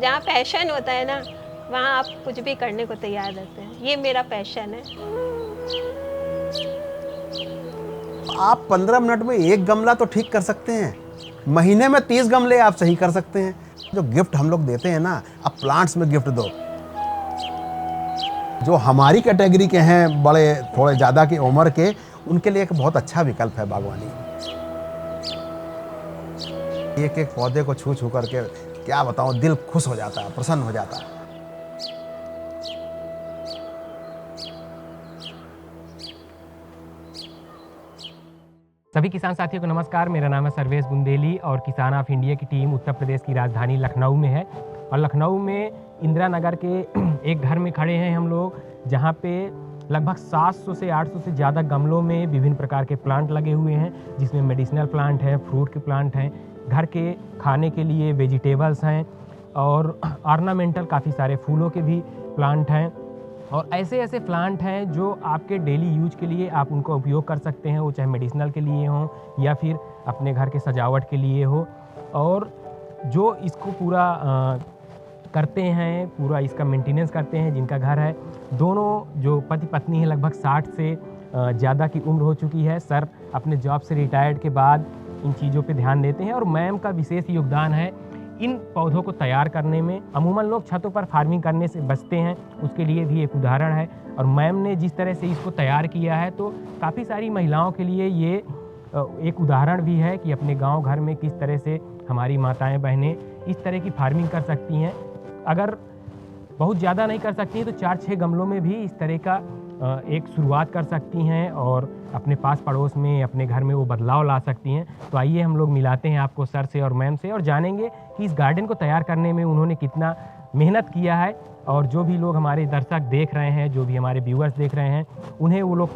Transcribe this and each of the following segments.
जहाँ पैशन होता है ना, वहाँ आप कुछ भी करने को तैयार रहते हैं। ये मेरा पैशन है। आप 15 मिनट में एक गमला तो ठीक कर सकते हैं, महीने में 30 गमले आप सही कर सकते हैं। जो गिफ्ट हम लोग देते हैं ना, आप प्लांट्स में गिफ्ट दो। जो हमारी कैटेगरी के हैं, बड़े थोड़े ज़्यादा की उम्र के, उनके लिए एक बहुत अच्छा विकल्प है बागवानी। एक एक पौधे को छू छू करके क्या बताऊं, दिल खुश हो जाता है, प्रसन्न हो जाता है। सभी किसान साथियों को नमस्कार। मेरा नाम है सर्वेश बुंदेली और किसान ऑफ इंडिया की टीम उत्तर प्रदेश की राजधानी लखनऊ में है। और लखनऊ में इंदिरा नगर के एक घर में खड़े हैं हम लोग, जहां पे लगभग 700 से 800 से ज़्यादा गमलों में विभिन्न प्रकार के प्लांट लगे हुए हैं, जिसमें मेडिसिनल प्लांट हैं, फ्रूट के प्लांट हैं, घर के खाने के लिए वेजिटेबल्स हैं और ऑर्नामेंटल काफ़ी सारे फूलों के भी प्लांट हैं। और ऐसे ऐसे प्लांट हैं जो आपके डेली यूज के लिए आप उनको उपयोग कर सकते हैं, वो चाहे मेडिसिनल के लिए हों या फिर अपने घर के सजावट के लिए हो। और जो इसको पूरा करते हैं, पूरा इसका मेंटेनेंस करते हैं, जिनका घर है, दोनों जो पति पत्नी हैं, लगभग 60 से ज़्यादा की उम्र हो चुकी है। सर अपने जॉब से रिटायर्ड के बाद इन चीज़ों पे ध्यान देते हैं और मैम का विशेष योगदान है इन पौधों को तैयार करने में। अमूमन लोग छतों पर फार्मिंग करने से बचते हैं, उसके लिए भी एक उदाहरण है। और मैम ने जिस तरह से इसको तैयार किया है, तो काफ़ी सारी महिलाओं के लिए ये एक उदाहरण भी है कि अपने गांव घर में किस तरह से हमारी माताएं बहनें इस तरह की फार्मिंग कर सकती हैं। अगर बहुत ज़्यादा नहीं कर सकती हैं तो 4-6 गमलों में भी इस तरह का एक शुरुआत कर सकती हैं और अपने पास पड़ोस में, अपने घर में वो बदलाव ला सकती हैं। तो आइए हम लोग मिलाते हैं आपको सर से और मैम से और जानेंगे कि इस गार्डन को तैयार करने में उन्होंने कितना मेहनत किया है। और जो भी लोग हमारे दर्शक देख रहे हैं, जो भी हमारे व्यूअर्स देख रहे हैं, उन्हें वो लोग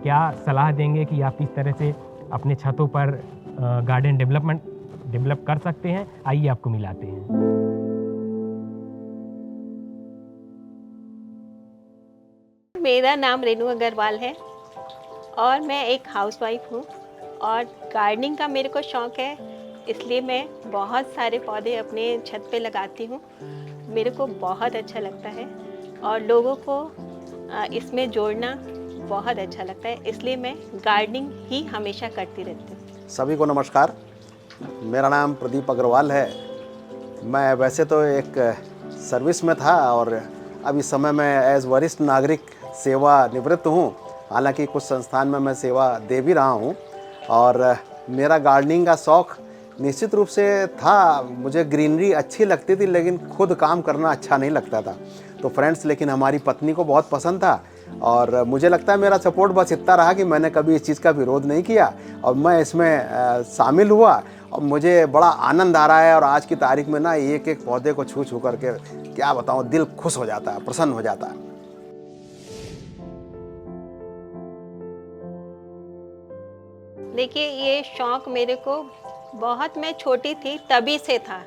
क्या सलाह देंगे कि आप किस तरह से अपने छतों पर गार्डन डेवलप कर सकते हैं। आइए आपको मिलाते हैं। मेरा नाम रेनू अग्रवाल है और मैं एक हाउसवाइफ हूँ और गार्डनिंग का मेरे को शौक़ है, इसलिए मैं बहुत सारे पौधे अपने छत पे लगाती हूँ। मेरे को बहुत अच्छा लगता है और लोगों को इसमें जोड़ना बहुत अच्छा लगता है, इसलिए मैं गार्डनिंग ही हमेशा करती रहती हूँ। सभी को नमस्कार। मेरा नाम प्रदीप अग्रवाल है। मैं वैसे तो एक सर्विस में था और अब इस समय मैं एज वरिष्ठ नागरिक सेवा निवृत्त हूँ। हालांकि कुछ संस्थान में मैं सेवा दे भी रहा हूँ और मेरा गार्डनिंग का शौक़ निश्चित रूप से था। मुझे ग्रीनरी अच्छी लगती थी, लेकिन खुद काम करना अच्छा नहीं लगता था। तो फ्रेंड्स, लेकिन हमारी पत्नी को बहुत पसंद था और मुझे लगता है मेरा सपोर्ट बस इतना रहा कि मैंने कभी इस चीज़ का विरोध नहीं किया और मैं इसमें शामिल हुआ और मुझे बड़ा आनंद आ रहा है। और आज की तारीख में ना एक एक पौधे को छू छू करके क्या बताऊँ, दिल खुश हो जाता है, प्रसन्न हो जाता है। देखिए, ये शौक़ मेरे को बहुत, मैं छोटी थी तभी से था,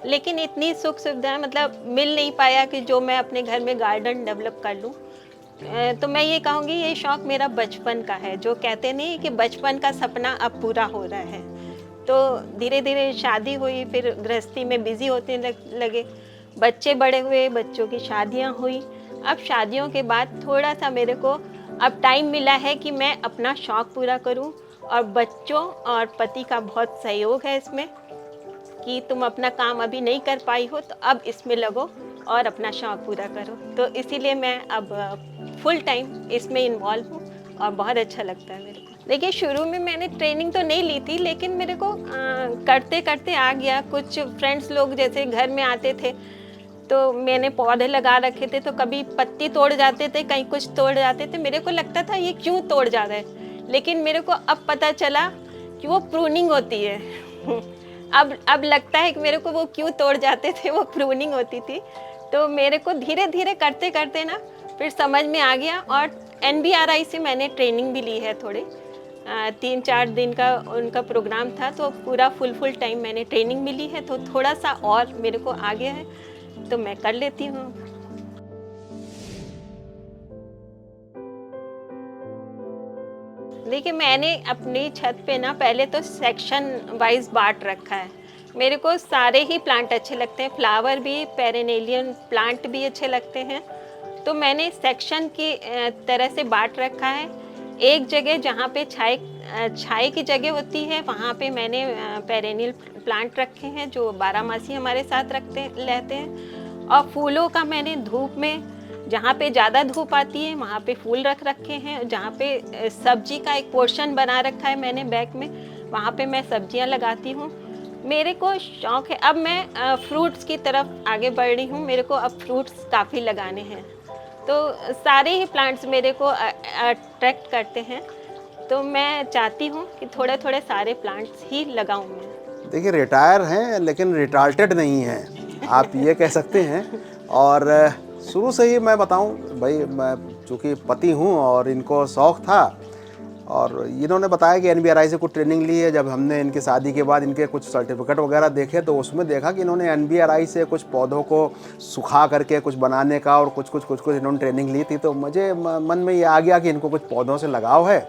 लेकिन इतनी सुख सुविधाएं मतलब मिल नहीं पाया कि जो मैं अपने घर में गार्डन डेवलप कर लूँ। तो मैं ये कहूँगी ये शौक़ मेरा बचपन का है। जो कहते नहीं कि बचपन का सपना अब पूरा हो रहा है। तो धीरे धीरे शादी हुई, फिर गृहस्थी में बिज़ी होते लगे, बच्चे बड़े हुए, बच्चों की शादियाँ हुई। अब शादियों के बाद थोड़ा सा मेरे को अब टाइम मिला है कि मैं अपना शौक़ पूरा करूं। और बच्चों और पति का बहुत सहयोग है इसमें कि तुम अपना काम अभी नहीं कर पाई हो तो अब इसमें लगो और अपना शौक़ पूरा करो। तो इसीलिए मैं अब फुल टाइम इसमें इन्वॉल्व हूँ और बहुत अच्छा लगता है मेरे को। देखिए, शुरू में मैंने ट्रेनिंग तो नहीं ली थी, लेकिन मेरे को करते करते आ गया। कुछ फ्रेंड्स लोग जैसे घर में आते थे तो मैंने पौधे लगा रखे थे, तो कभी पत्ती तोड़ जाते थे, कहीं कुछ तोड़ जाते थे। मेरे को लगता था ये क्यों तोड़ जा रहा है, लेकिन मेरे को अब पता चला कि वो प्रूनिंग होती है। अब लगता है कि मेरे को वो क्यों तोड़ जाते थे, वो प्रूनिंग होती थी। तो मेरे को धीरे धीरे करते करते ना फिर समझ में आ गया। और NBRI से मैंने ट्रेनिंग भी ली है थोड़ी, 3-4 दिन का उनका प्रोग्राम था, तो पूरा फुल टाइम मैंने ट्रेनिंग मिली है। तो थोड़ा सा और मेरे को आ गया है, तो मैं कर लेती हूँ। देखिए, मैंने अपनी छत पे ना पहले तो सेक्शन वाइज बांट रखा है। मेरे को सारे ही प्लांट अच्छे लगते हैं, फ्लावर भी, पेरेनिलियन प्लांट भी अच्छे लगते हैं। तो मैंने सेक्शन की तरह से बांट रखा है। एक जगह जहाँ पे छाई की जगह होती है, वहाँ पे मैंने पेरेनियल प्लांट रखे हैं जो 12 मासी हमारे साथ रहते हैं। और फूलों का मैंने धूप में, जहाँ पे ज़्यादा धूप आती है वहाँ पे फूल रख रखे हैं। जहाँ पे सब्जी का एक पोर्शन बना रखा है मैंने बैग में, वहाँ पे मैं सब्जियाँ लगाती हूँ। मेरे को शौक़ है, अब मैं फ्रूट्स की तरफ आगे बढ़ रही हूँ। मेरे को अब फ्रूट्स काफ़ी लगाने हैं, तो सारे ही प्लांट्स मेरे को अट्रैक्ट करते हैं। तो मैं चाहती हूँ कि थोड़े थोड़े सारे प्लांट्स ही लगाऊँ मैं। देखिए, रिटायर हैं लेकिन रिटार्टेड नहीं हैं, आप ये कह सकते हैं। और शुरू से ही मैं बताऊं भाई, मैं चूँकि पति हूं और इनको शौक़ था, और इन्होंने बताया कि NBRI से कुछ ट्रेनिंग ली है। जब हमने इनकी शादी के बाद इनके कुछ सर्टिफिकेट वगैरह देखे तो उसमें देखा कि इन्होंने NBRI से कुछ पौधों को सुखा करके कुछ बनाने का और कुछ इन्होंने ट्रेनिंग ली थी। तो मुझे मन में ये आ गया कि इनको कुछ पौधों से लगाव है,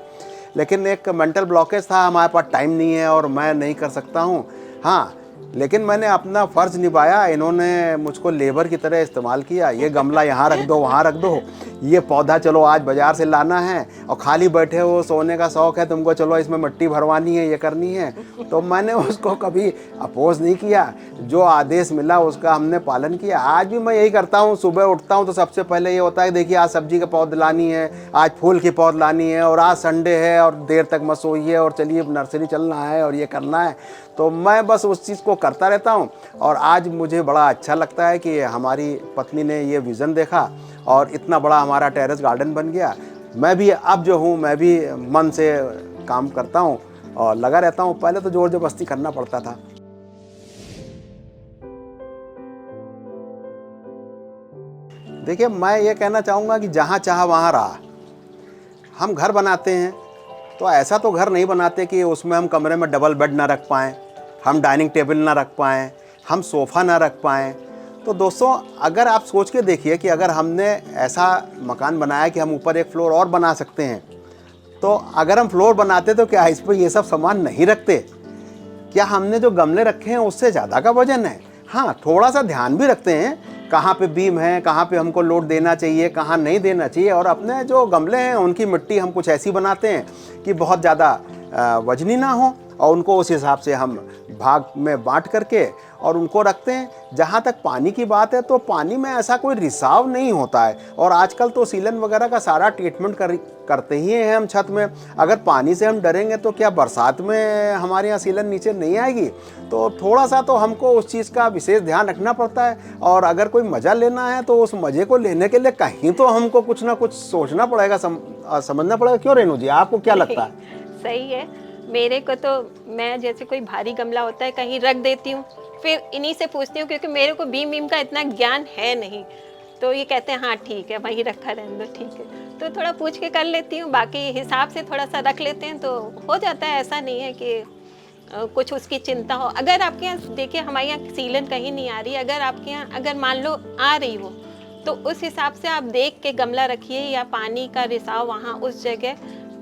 लेकिन एक मेंटल ब्लॉकेज था, हमारे पास टाइम नहीं है और मैं नहीं कर सकता हूँ। हाँ, लेकिन मैंने अपना फ़र्ज़ निभाया। इन्होंने मुझको लेबर की तरह इस्तेमाल किया। ये गमला यहाँ रख दो, वहाँ रख दो, ये पौधा चलो आज बाज़ार से लाना है, और खाली बैठे हो, सोने का शौक़ है तुमको, चलो इसमें मिट्टी भरवानी है, ये करनी है। तो मैंने उसको कभी अपोज़ नहीं किया। जो आदेश मिला उसका हमने पालन किया। आज भी मैं यही करता हूँ। सुबह उठता हूँ तो सबसे पहले ये होता है, देखिए आज सब्जी के पौध लानी है, आज फूल की पौध लानी है, और आज संडे है और देर तक मत सोइए और चलिए नर्सरी चलना है और ये करना है। तो मैं बस उस चीज़ को करता रहता हूँ। और आज मुझे बड़ा अच्छा लगता है कि हमारी पत्नी ने ये विज़न देखा और इतना बड़ा हमारा टेरेस गार्डन बन गया। मैं भी अब जो हूँ, मैं भी मन से काम करता हूँ और लगा रहता हूँ। पहले तो ज़ोर ज़बरदस्ती करना पड़ता था। देखिए, मैं ये कहना चाहूँगा कि जहाँ चाहा वहाँ रहा। हम घर बनाते हैं तो ऐसा तो घर नहीं बनाते कि उसमें हम कमरे में डबल बेड ना रख पाएँ, हम डाइनिंग टेबल ना रख पाएँ, हम सोफ़ा ना रख पाएँ। तो दोस्तों, अगर आप सोच के देखिए कि अगर हमने ऐसा मकान बनाया कि हम ऊपर एक फ्लोर और बना सकते हैं, तो अगर हम फ्लोर बनाते तो क्या इस पर ये सब सामान नहीं रखते? क्या हमने जो गमले रखे हैं उससे ज़्यादा का वजन है? हाँ, थोड़ा सा ध्यान भी रखते हैं, कहाँ पे बीम है, कहाँ पे हमको लोड देना चाहिए, कहाँ नहीं देना चाहिए। और अपने जो गमले हैं उनकी मिट्टी हम कुछ ऐसी बनाते हैं कि बहुत ज़्यादा वजनी ना हो, और उनको उस हिसाब से हम भाग में बांट करके और उनको रखते हैं। जहाँ तक पानी की बात है, तो पानी में ऐसा कोई रिसाव नहीं होता है। और आजकल तो सीलन वगैरह का सारा ट्रीटमेंट करते ही हैं हम छत में। अगर पानी से हम डरेंगे तो क्या बरसात में हमारे यहाँ सीलन नीचे नहीं आएगी? तो थोड़ा सा तो हमको उस चीज़ का विशेष ध्यान रखना पड़ता है। और अगर कोई मज़ा लेना है तो उस मज़े को लेने के लिए कहीं तो हमको कुछ ना कुछ सोचना पड़ेगा, समझना पड़ेगा। क्यों रेनू जी, आपको क्या लगता है? सही है। मेरे को तो, मैं जैसे कोई भारी गमला होता है कहीं रख देती हूँ, फिर इन्हीं से पूछती हूँ, क्योंकि मेरे को बीम का इतना ज्ञान है नहीं। तो ये कहते हैं हाँ ठीक है, वहीं रखा रहने दो, ठीक है। तो थोड़ा पूछ के कर लेती हूँ, बाकी हिसाब से थोड़ा सा रख लेते हैं तो हो जाता है। ऐसा नहीं है कि कुछ उसकी चिंता हो। अगर आपके यहाँ, देखिए हमारे यहाँ सीलन कहीं नहीं आ रही, अगर आपके यहाँ अगर मान लो आ रही हो तो उस हिसाब से आप देख के गमला रखिए, या पानी का रिसाव वहाँ उस जगह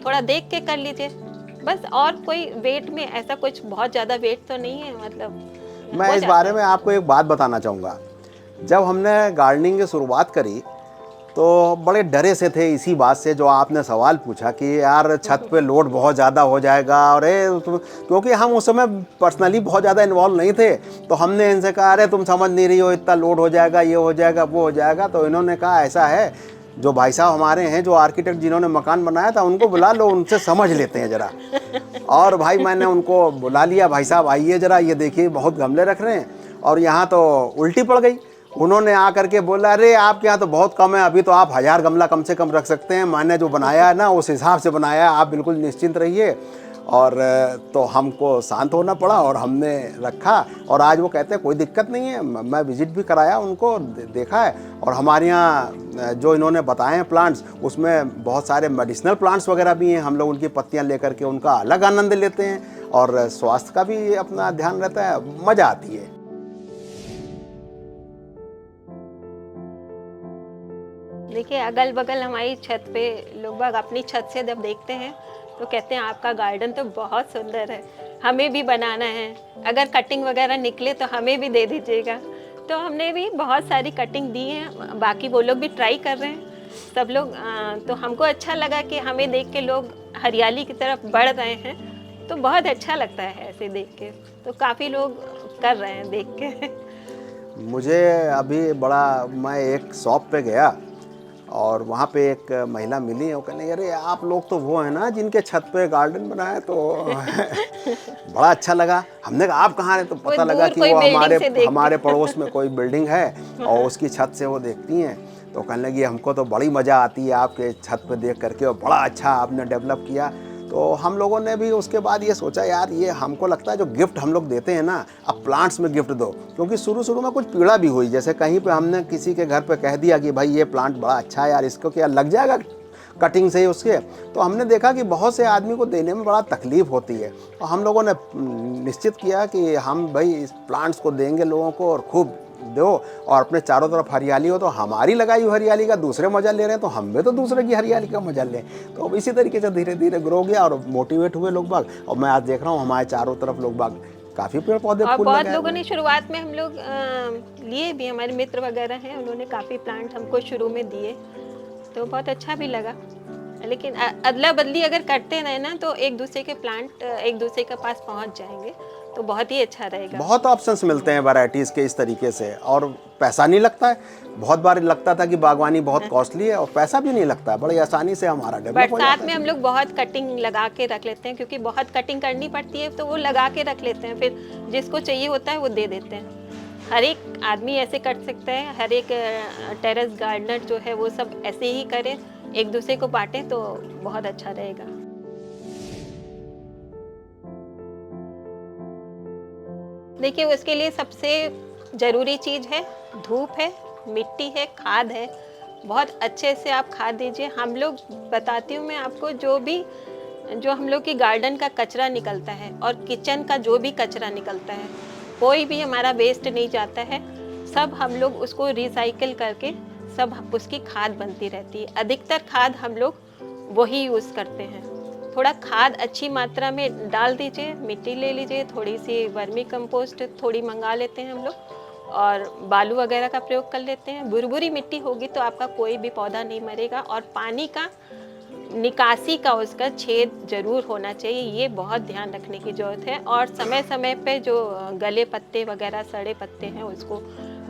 थोड़ा देख के कर लीजिए बस। और कोई वेट में ऐसा कुछ बहुत ज़्यादा वेट तो नहीं है, मतलब मैं इस बारे में आपको एक बात बताना चाहूँगा। जब हमने गार्डनिंग की शुरुआत करी तो बड़े डरे से थे इसी बात से, जो आपने सवाल पूछा कि यार छत पे लोड बहुत ज़्यादा हो जाएगा। और क्योंकि हम उस समय पर्सनली बहुत ज़्यादा इन्वॉल्व नहीं थे, तो हमने इनसे कहा अरे तुम समझ नहीं रही हो, इतना लोड हो जाएगा, ये हो जाएगा, वो हो जाएगा। तो इन्होंने कहा ऐसा है, जो भाई साहब हमारे हैं, जो आर्किटेक्ट जिन्होंने मकान बनाया था, उनको बुला लो, उनसे समझ लेते हैं ज़रा। और भाई मैंने उनको बुला लिया, भाई साहब आइए ज़रा, ये देखिए बहुत गमले रख रहे हैं। और यहाँ तो उल्टी पड़ गई। उन्होंने आकर के बोला अरे आपके यहाँ तो बहुत कम है, अभी तो आप 1000 गमला कम से कम रख सकते हैं, मैंने जो बनाया है ना उस हिसाब से बनाया है, आप बिल्कुल निश्चिंत रहिए। और तो हमको शांत होना पड़ा और हमने रखा। और आज वो कहते हैं कोई दिक्कत नहीं है। मैं विज़िट भी कराया, उनको देखा है। और हमारे यहाँ जो इन्होंने बताए हैं प्लांट्स, उसमें बहुत सारे मेडिसिनल प्लांट्स वगैरह भी हैं। हम लोग उनकी पत्तियाँ लेकर के उनका अलग आनंद लेते हैं और स्वास्थ्य का भी अपना ध्यान रहता है, मज़ा आती है। देखिए अगल बगल हमारी छत पे लोग बाग अपनी छत से जब देखते हैं तो कहते हैं आपका गार्डन तो बहुत सुंदर है। हमें भी बनाना है, अगर कटिंग वगैरह निकले तो हमें भी दे दीजिएगा। तो हमने भी बहुत सारी कटिंग दी हैं, बाकी वो लोग भी ट्राई कर रहे हैं सब लोग। तो हमको अच्छा लगा कि हमें देख के लोग हरियाली की तरफ बढ़ रहे हैं, तो बहुत अच्छा लगता है ऐसे देख के। तो काफ़ी लोग कर रहे हैं देख के। मुझे अभी मैं एक शॉप पे गया और वहाँ पे एक महिला मिली, वो कहने अरे आप लोग तो वो हैं ना जिनके छत पे गार्डन बनाया, तो बड़ा अच्छा लगा। हमने कहा आप कहाँ हैं, तो पता लगा कि वो हमारे पड़ोस में कोई बिल्डिंग है और उसकी छत से वो देखती हैं। तो कहने लगी हमको तो बड़ी मज़ा आती है आपके छत पे देख करके, और बड़ा अच्छा आपने डेवलप किया। तो हम लोगों ने भी उसके बाद ये सोचा यार, ये हमको लगता है जो गिफ्ट हम लोग देते हैं ना, अब प्लांट्स में गिफ्ट दो, क्योंकि शुरू में कुछ पीड़ा भी हुई। जैसे कहीं पे हमने किसी के घर पे कह दिया कि भाई ये प्लांट बड़ा अच्छा है यार, इसको क्या लग जाएगा कटिंग से ही उसके, तो हमने देखा कि बहुत से आदमी को देने में बड़ा तकलीफ होती है। और हम लोगों ने निश्चित किया कि हम भाई इस प्लांट्स को देंगे लोगों को, और खूब दो, और अपने चारों तरफ हरियाली हो, तो हमारी लगाई हुई हरियाली का दूसरे मजा ले रहे हैं, तो हम भी तो दूसरे की हरियाली का मजा लें। तो अब इसी तरीके से धीरे धीरे ग्रो गया और मोटिवेट हुए लोग बाग। और मैं आज देख रहा हूँ हमारे चारों तरफ लोग बाग काफ़ी पेड़ पौधे और फूल बहुत लगाए लोगों हुए ने हैं। शुरुआत में हम लोग लिए भी, हमारे मित्र वगैरह हैं, उन्होंने काफ़ी प्लांट हमको शुरू में दिए, तो बहुत अच्छा भी लगा। लेकिन अदला बदली अगर करते रहे ना, तो एक दूसरे के प्लांट एक दूसरे के पास पहुंच जाएंगे, तो बहुत ही अच्छा रहेगा। बहुत ऑप्शंस मिलते हैं वैरायटीज़ के इस तरीके से, और पैसा नहीं लगता है। बहुत बार लगता था कि बागवानी बहुत कॉस्टली है, और पैसा भी नहीं लगता है, बड़ी आसानी से हमारा डेवलप हो जाता बरसात है। में हम लोग बहुत कटिंग लगा के रख लेते हैं, क्योंकि बहुत कटिंग करनी पड़ती है, तो वो लगा के रख लेते हैं, फिर जिसको चाहिए होता है वो दे देते हैं। हर एक आदमी ऐसे कर सकता है, हर एक टेरेस गार्डनर जो है वो सब ऐसे ही करें, एक दूसरे को बांटें, तो बहुत अच्छा रहेगा। देखिए, उसके लिए सबसे ज़रूरी चीज़ है धूप है, मिट्टी है, खाद है। बहुत अच्छे से आप खाद दीजिए। हम लोग बताती हूँ मैं आपको, जो हम लोग की गार्डन का कचरा निकलता है और किचन का जो भी कचरा निकलता है, कोई भी हमारा वेस्ट नहीं जाता है, सब हम लोग उसको रिसाइकिल करके सब उसकी खाद बनती रहती है। अधिकतर खाद हम लोग वही यूज़ करते हैं। थोड़ा खाद अच्छी मात्रा में डाल दीजिए, मिट्टी ले लीजिए, थोड़ी सी वर्मी कंपोस्ट थोड़ी मंगा लेते हैं हम लोग, और बालू वगैरह का प्रयोग कर लेते हैं। भुरभुरी मिट्टी होगी तो आपका कोई भी पौधा नहीं मरेगा। और पानी का निकासी का उसका छेद जरूर होना चाहिए, ये बहुत ध्यान रखने की ज़रूरत है। और समय समय पे जो गले पत्ते वगैरह, सड़े पत्ते हैं, उसको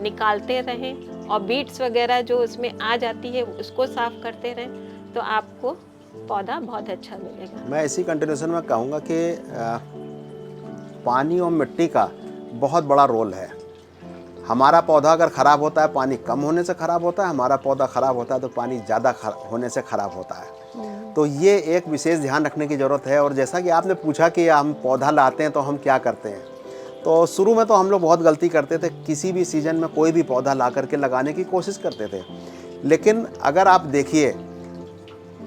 निकालते रहें, और बीट्स वगैरह जो उसमें आ जाती है उसको साफ़ करते रहें, तो आपको पौधा बहुत अच्छा मिलेगा। मैं इसी कंटिन्यूशन में कहूँगा कि पानी और मिट्टी का बहुत बड़ा रोल है। हमारा पौधा अगर ख़राब होता है, पानी कम होने से ख़राब होता है, हमारा पौधा ख़राब होता है तो पानी ज़्यादा होने से ख़राब होता है। तो ये एक विशेष ध्यान रखने की ज़रूरत है। और जैसा कि आपने पूछा कि हम पौधा लाते हैं तो हम क्या करते हैं, तो शुरू में तो हम लोग बहुत गलती करते थे। किसी भी सीज़न में कोई भी पौधा ला करके लगाने की कोशिश करते थे, लेकिन अगर आप देखिए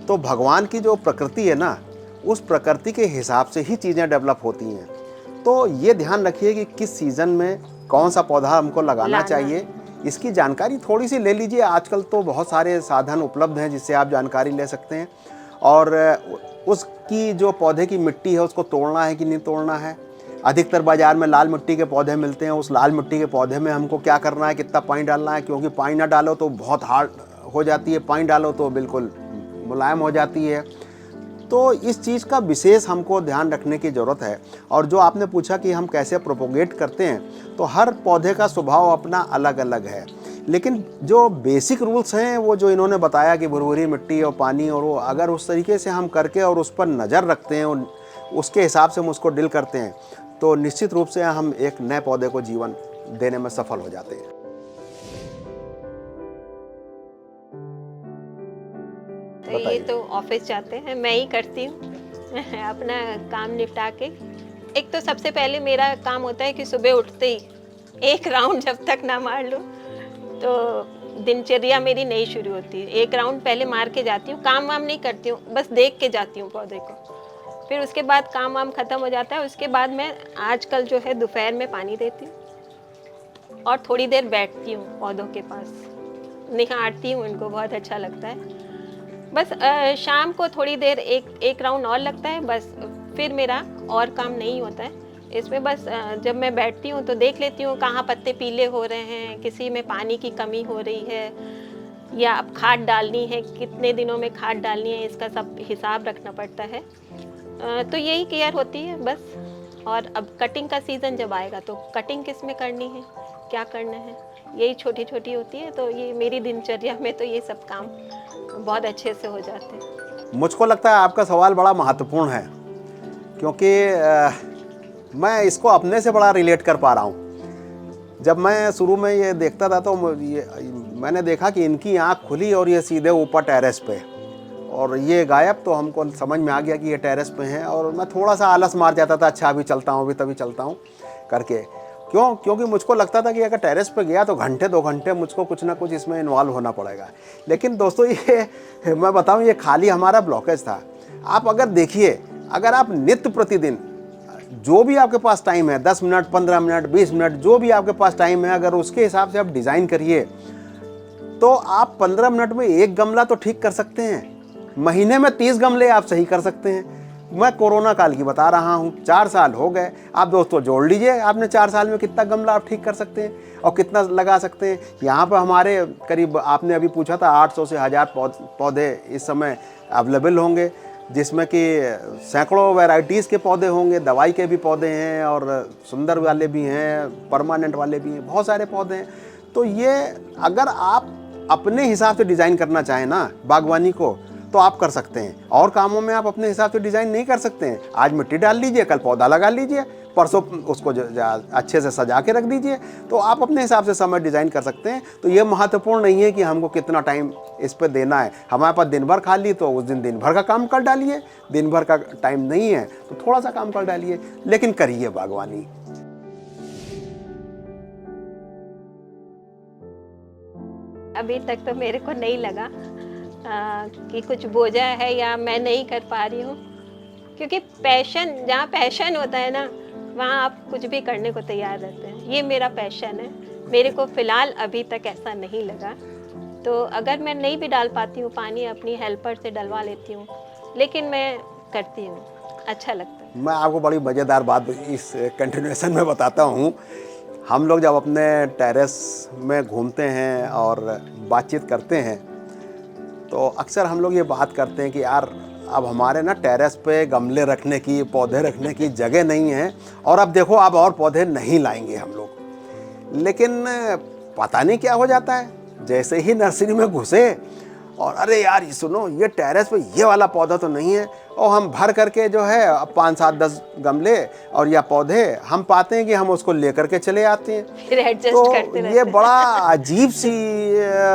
तो भगवान की जो प्रकृति है ना, उस प्रकृति के हिसाब से ही चीज़ें डेवलप होती हैं। तो ये ध्यान रखिए कि किस सीज़न में कौन सा पौधा हमको लगाना चाहिए, इसकी जानकारी थोड़ी सी ले लीजिए। आजकल तो बहुत सारे साधन उपलब्ध हैं जिससे आप जानकारी ले सकते हैं। और उसकी जो पौधे की मिट्टी है, उसको तोड़ना है कि नहीं तोड़ना है। अधिकतर बाज़ार में लाल मिट्टी के पौधे मिलते हैं। उस लाल मिट्टी के पौधे में हमको क्या करना है, कितना पानी डालना है, क्योंकि पानी ना डालो तो बहुत हार्ड हो जाती है, पानी डालो तो बिल्कुल मुलायम हो जाती है। तो इस चीज़ का विशेष हमको ध्यान रखने की ज़रूरत है। और जो आपने पूछा कि हम कैसे प्रोपोगेट करते हैं, तो हर पौधे का स्वभाव अपना अलग अलग है, लेकिन जो बेसिक रूल्स हैं वो जो इन्होंने बताया कि भुरभुरी मिट्टी और पानी, और वो अगर उस तरीके से हम करके और उस पर नज़र रखते हैं और उसके हिसाब से हम उसको डील करते हैं, तो निश्चित रूप से हम एक नए पौधे को जीवन देने में सफल हो जाते हैं। तो ये तो ऑफिस जाते हैं, मैं ही करती हूँ अपना काम निपटा के। एक तो सबसे पहले मेरा काम होता है कि सुबह उठते ही एक राउंड जब तक ना मार लूँ तो दिनचर्या मेरी नहीं शुरू होती है। एक राउंड पहले मार के जाती हूँ, काम वाम नहीं करती हूँ, बस देख के जाती हूँ पौधे को। फिर उसके बाद काम वाम ख़त्म हो जाता है। उसके बाद मैं आजकल जो है दोपहर में पानी देती हूँ और थोड़ी देर बैठती हूँ पौधों के पास, निहारती हूँ उनको, बहुत अच्छा लगता है। बस शाम को थोड़ी देर एक राउंड और लगता है, बस फिर मेरा और काम नहीं होता है। इसमें बस जब मैं बैठती हूँ तो देख लेती हूँ कहाँ पत्ते पीले हो रहे हैं, किसी में पानी की कमी हो रही है, या अब खाद डालनी है, कितने दिनों में खाद डालनी है, इसका सब हिसाब रखना पड़ता है। तो यही केयर होती है बस। और अब कटिंग का सीज़न जब आएगा तो कटिंग किस में करनी है, क्या करना है, यही छोटी छोटी होती है। तो ये मेरी दिनचर्या में तो ये सब काम बहुत अच्छे से हो जाते हैं। मुझको लगता है आपका सवाल बड़ा महत्वपूर्ण है, क्योंकि मैं इसको अपने से बड़ा रिलेट कर पा रहा हूँ। जब मैं शुरू में ये देखता था तो मैंने देखा कि इनकी आँख खुली और ये सीधे ऊपर टेरेस पे, और ये गायब, तो हमको समझ में आ गया कि ये टेरेस पे हैं। और मैं थोड़ा सा आलस मार जाता था, अच्छा अभी चलता हूँ, अभी तभी चलता हूँ करके। क्योंकि मुझको लगता था कि अगर टेरेस पे गया तो घंटे 2 घंटे मुझको कुछ ना कुछ इसमें इन्वॉल्व होना पड़ेगा। लेकिन दोस्तों, ये मैं बताऊँ, ये खाली हमारा ब्लॉकेज था। आप अगर देखिए, अगर आप नित्य प्रतिदिन जो भी आपके पास टाइम है, 10 मिनट, 15 मिनट, 20 मिनट, जो भी आपके पास टाइम है, अगर उसके हिसाब से आप डिज़ाइन करिए तो आप 15 मिनट में 1 गमला तो ठीक कर सकते हैं। महीने में 30 गमले आप सही कर सकते हैं। मैं कोरोना काल की बता रहा हूँ, 4 साल हो गए। आप दोस्तों जोड़ लीजिए, आपने 4 साल में कितना गमला आप ठीक कर सकते हैं और कितना लगा सकते हैं। यहाँ पर हमारे करीब, आपने अभी पूछा था, 800 से 1000 पौधे इस समय अवेलेबल होंगे, जिसमें कि सैकड़ों वैरायटीज़ के पौधे होंगे। दवाई के भी पौधे हैं और सुंदर वाले भी हैं, परमानेंट वाले भी हैं, बहुत सारे पौधे हैं। तो ये अगर आप अपने हिसाब से डिज़ाइन करना चाहें ना बागवानी को, तो आप कर सकते हैं। और कामों में आप अपने हिसाब से डिज़ाइन नहीं कर सकते हैं। आज मिट्टी डाल लीजिए, कल पौधा लगा लीजिए, परसों उसको अच्छे से सजा के रख दीजिए, तो आप अपने हिसाब से समय डिज़ाइन कर सकते हैं। तो ये महत्वपूर्ण नहीं है कि हमको कितना टाइम इस पर देना है। हमारे पास दिन भर खाली, तो उस दिन भर का काम कर डालिए। दिन भर का टाइम नहीं है तो थोड़ा सा काम कर डालिए, लेकिन करिए बागवानी। अभी तक तो मेरे को नहीं लगा कि कुछ बोझा है या मैं नहीं कर पा रही हूँ, क्योंकि पैशन, जहाँ पैशन होता है ना, वहाँ आप कुछ भी करने को तैयार रहते हैं। ये मेरा पैशन है। मेरे को फ़िलहाल अभी तक ऐसा नहीं लगा। तो अगर मैं नहीं भी डाल पाती हूँ पानी, अपनी हेल्पर से डलवा लेती हूँ, लेकिन मैं करती हूँ, अच्छा लगता है। मैं आपको बड़ी मज़ेदार बात इस कंटिन्यूएशन में बताता हूँ। हम लोग जब अपने टेरेस में घूमते हैं और बातचीत करते हैं, तो अक्सर हम लोग ये बात करते हैं कि यार, अब हमारे ना टेरेस पे गमले रखने की, पौधे रखने की जगह नहीं है, और अब देखो अब और पौधे नहीं लाएंगे हम लोग। लेकिन पता नहीं क्या हो जाता है, जैसे ही नर्सरी में घुसे और अरे यार ये सुनो, ये टेरेस पे ये वाला पौधा तो नहीं है, और हम भर करके जो है 5, 7, 10 गमले और या पौधे हम पाते हैं कि हम उसको लेकर के चले आते हैं। फिर एडजस्ट तो करते रहते ये हैं। बड़ा अजीब सी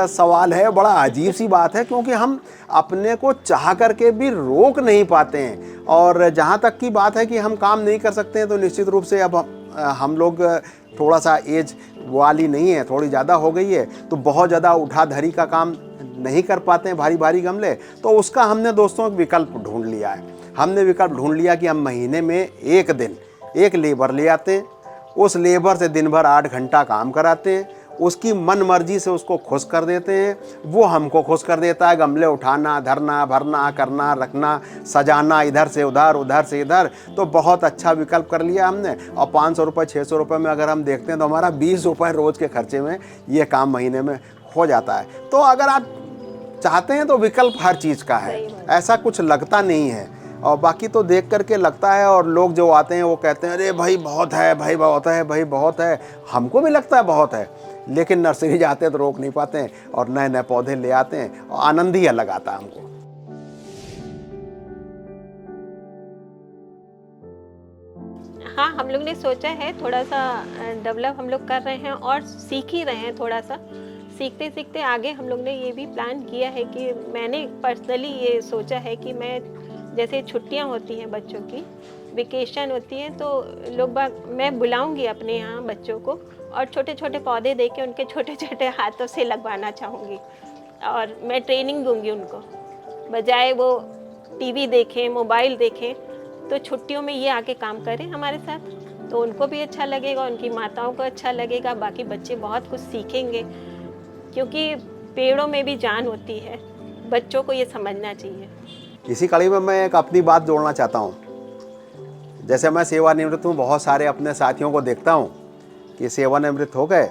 सवाल है, बड़ा अजीब सी बात है, क्योंकि हम अपने को चाह करके भी रोक नहीं पाते हैं। और जहाँ तक की बात है कि हम काम नहीं कर सकते हैं, तो निश्चित रूप से अब हम लोग थोड़ा सा एज वाली नहीं है, थोड़ी ज़्यादा हो गई है, तो बहुत ज़्यादा उठा धरी का काम नहीं कर पाते हैं, भारी भारी गमले। तो उसका हमने दोस्तों एक विकल्प ढूंढ लिया है। हमने विकल्प ढूंढ लिया कि हम महीने में 1 दिन एक लेबर ले आते हैं, उस लेबर से दिन भर 8 घंटा काम कराते हैं, उसकी मन मर्जी से उसको खुश कर देते हैं, वो हमको खुश कर देता है। गमले उठाना, धरना, भरना, करना, रखना, सजाना, इधर से उधर, उधर से इधर। तो बहुत अच्छा विकल्प कर लिया हमने। और 500 रुपये, 600 रुपये में अगर हम देखते हैं तो हमारा 20 रुपये रोज़ के खर्चे में ये काम महीने में हो जाता है। तो अगर आप चाहते हैं तो विकल्प हर चीज़ का है, ऐसा कुछ लगता नहीं है। और बाकी तो देख करके लगता है, और लोग जो आते हैं वो कहते हैं अरे भाई बहुत है, भाई बहुत है, भाई बहुत है। हमको भी लगता है बहुत है, लेकिन नर्सरी जाते हैं तो रोक नहीं पाते हैं और नए नए पौधे ले आते हैं, और आनंद ही अलग आता है हमको। हाँ, हम लोग ने सोचा है, थोड़ा सा डेवलप हम लोग कर रहे हैं और सीख ही रहे हैं। थोड़ा सा सीखते सीखते आगे हम लोग ने ये भी प्लान किया है कि मैंने पर्सनली ये सोचा है कि मैं, जैसे छुट्टियां होती हैं बच्चों की, वेकेशन होती है, तो मैं बुलाऊंगी अपने यहाँ बच्चों को और छोटे छोटे पौधे दे के उनके छोटे छोटे हाथों से लगवाना चाहूँगी, और मैं ट्रेनिंग दूंगी उनको। बजाय वो टीवी देखें, मोबाइल देखें, तो छुट्टियों में ये आके काम करें हमारे साथ, तो उनको भी अच्छा लगेगा, उनकी माताओं को अच्छा लगेगा, बाकी बच्चे बहुत कुछ सीखेंगे, क्योंकि पेड़ों में भी जान होती है। बच्चों को ये समझना चाहिए। इसी कड़ी में मैं एक अपनी बात जोड़ना चाहता हूँ जैसे मैं सेवानिवृत्त हूँ, बहुत सारे अपने साथियों को देखता हूँ कि सेवानिवृत्त हो गए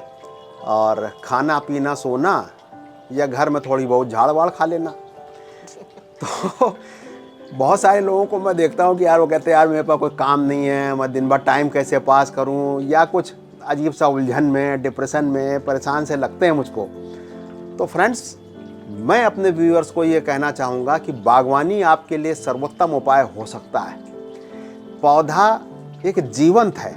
और खाना पीना सोना या घर में थोड़ी बहुत झाड़ वाड़ खा लेना। तो बहुत सारे लोगों को मैं देखता हूँ कि यार वो कहते हैं यार मेरे पास कोई काम नहीं है, मैं दिन भर टाइम कैसे पास करूँ, या कुछ अजीब सा उलझन में, डिप्रेशन में, परेशान से लगते हैं मुझको। तो फ्रेंड्स, मैं अपने व्यूअर्स को ये कहना चाहूँगा कि बागवानी आपके लिए सर्वोत्तम उपाय हो सकता है। पौधा एक जीवंत है,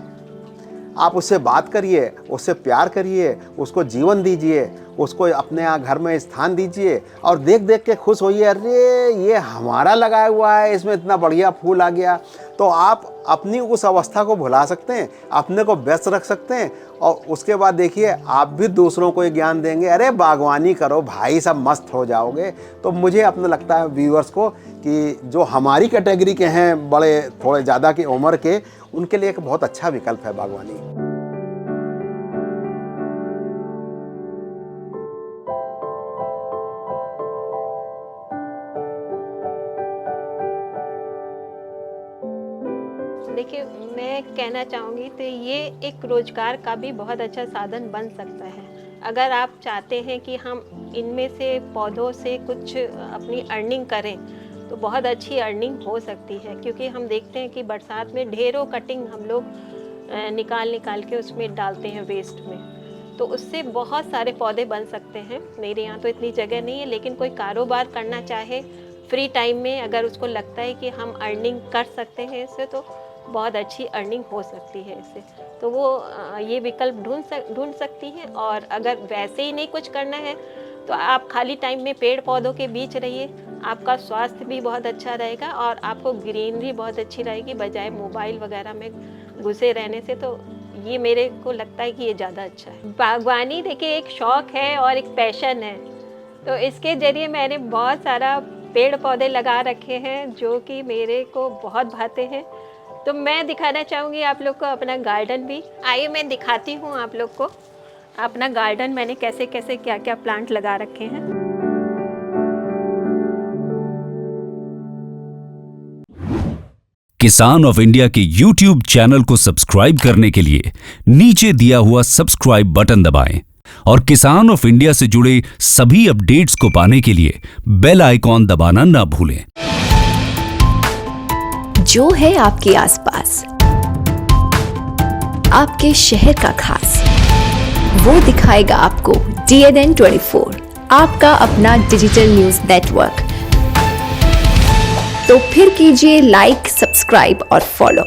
आप उससे बात करिए, उससे प्यार करिए, उसको जीवन दीजिए, उसको अपने यहाँ घर में स्थान दीजिए और देख देख के खुश होइए, अरे ये हमारा लगाया हुआ है, इसमें इतना बढ़िया फूल आ गया। तो आप अपनी उस अवस्था को भुला सकते हैं, अपने को व्यस्त रख सकते हैं और उसके बाद देखिए आप भी दूसरों को ये ज्ञान देंगे, अरे बागवानी करो भाई, सब मस्त हो जाओगे। तो मुझे अपना लगता है व्यूअर्स को कि जो हमारी कैटेगरी के हैं, बड़े थोड़े ज़्यादा की उम्र के, उनके लिए एक बहुत अच्छा विकल्प है बागवानी। देखिए, मैं कहना चाहूँगी तो ये एक रोज़गार का भी बहुत अच्छा साधन बन सकता है। अगर आप चाहते हैं कि हम इनमें से पौधों से कुछ अपनी अर्निंग करें, तो बहुत अच्छी अर्निंग हो सकती है, क्योंकि हम देखते हैं कि बरसात में ढेरों कटिंग हम लोग निकाल के उसमें डालते हैं वेस्ट में, तो उससे बहुत सारे पौधे बन सकते हैं। मेरे यहाँ तो इतनी जगह नहीं है, लेकिन कोई कारोबार करना चाहे फ्री टाइम में, अगर उसको लगता है कि हम अर्निंग कर सकते हैं इससे, तो बहुत अच्छी अर्निंग हो सकती है इससे, तो वो ये विकल्प ढूंढ सकती है। और अगर वैसे ही नहीं कुछ करना है तो आप खाली टाइम में पेड़ पौधों के बीच रहिए, आपका स्वास्थ्य भी बहुत अच्छा रहेगा और आपको ग्रीनरी बहुत अच्छी रहेगी, बजाय मोबाइल वगैरह में घुसे रहने से। तो ये मेरे को लगता है कि ये ज़्यादा अच्छा है। बागवानी देखिए एक शौक़ है और एक पैशन है, तो इसके ज़रिए मैंने बहुत सारा पेड़ पौधे लगा रखे हैं जो कि मेरे को बहुत भाते हैं। तो मैं दिखाना चाहूँगी आप लोग को अपना गार्डन भी। आइए मैं दिखाती हूँ आप लोग को अपना गार्डन, मैंने कैसे कैसे क्या क्या प्लांट लगा रखे हैं। किसान ऑफ इंडिया के YouTube चैनल को सब्सक्राइब करने के लिए नीचे दिया हुआ सब्सक्राइब बटन दबाएं और किसान ऑफ इंडिया से जुड़े सभी अपडेट्स को पाने के लिए बेल आइकॉन दबाना ना भूलें। जो है आपके आसपास, आपके शहर का खास, वो दिखाएगा आपको DNN 24, आपका अपना डिजिटल न्यूज नेटवर्क। तो फिर कीजिए लाइक, सब्सक्राइब और फॉलो।